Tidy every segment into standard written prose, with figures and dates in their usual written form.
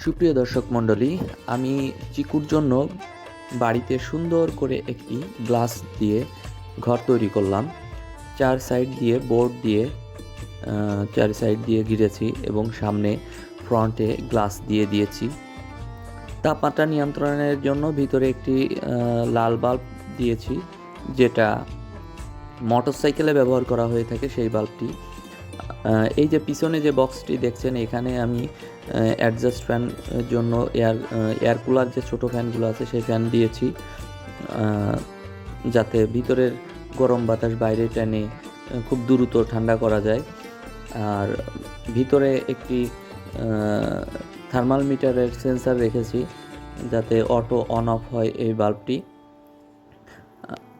সুপ্রিয় দর্শক মণ্ডলী, আমি চিকুর জন্য বাড়িতে সুন্দর করে একটি গ্লাস দিয়ে ঘর তৈরি করলাম। চার সাইড দিয়ে বোর্ড দিয়ে চার সাইড দিয়ে ঘিরেছি এবং সামনে ফ্রন্টে গ্লাস দিয়ে দিয়েছি। তাপমাত্রা নিয়ন্ত্রণের জন্য ভিতরে একটি লাল বাল্ব দিয়েছি, যেটা মোটরসাইকেলে ব্যবহার করা হয়ে থাকে সেই বাল্বটি। এই যে পিছনে যে বক্সটি দেখছেন, এখানে আমি অ্যাডজাস্ট ফ্যান জন্য এয়ার কুলার যে ছোটো ফ্যানগুলো আছে সেই ফ্যান দিয়েছি, যাতে ভিতরের গরম বাতাস বাইরে টেনে খুব দ্রুত ঠান্ডা করা যায়। আর ভিতরে একটি থার্মাল মিটারের সেন্সার রেখেছি, যাতে অটো অন অফ হয় এই বাল্বটি।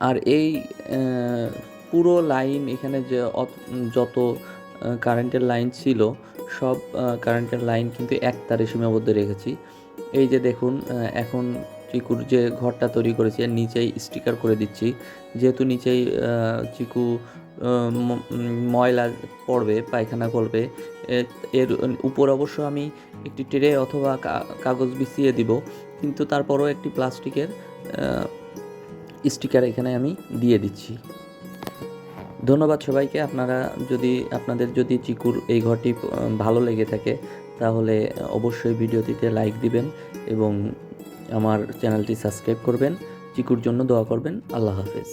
আর এই পুরো লাইন, এখানে যে যত কারেন্টের লাইন ছিল সব কারেন্টের লাইন কিন্তু এক তারে সীমাবদ্ধ রেখেছি। এই যে দেখুন, এখন চিকুর যে ঘরটা তৈরি করেছি এর নিচেই স্টিকার করে দিচ্ছি, যেহেতু নিচেই চিকু ময়লা পড়বে, পায়খানা করবে। এর উপর অবশ্য আমি একটি ট্রে অথবা কাগজ বিছিয়ে দিব, কিন্তু তারপরও একটি প্লাস্টিকের স্টিকার এখানে আমি দিয়ে দিচ্ছি। ধন্যবাদ সবাইকে। আপনাদের যদি চিকুর এই ঘরটি ভালো লেগে থাকে তাহলে অবশ্যই ভিডিওটিতে লাইক দিবেন এবং আমার চ্যানেলটি সাবস্ক্রাইব করবেন। চিকুর জন্য দোয়া করবেন। আল্লাহ হাফেজ।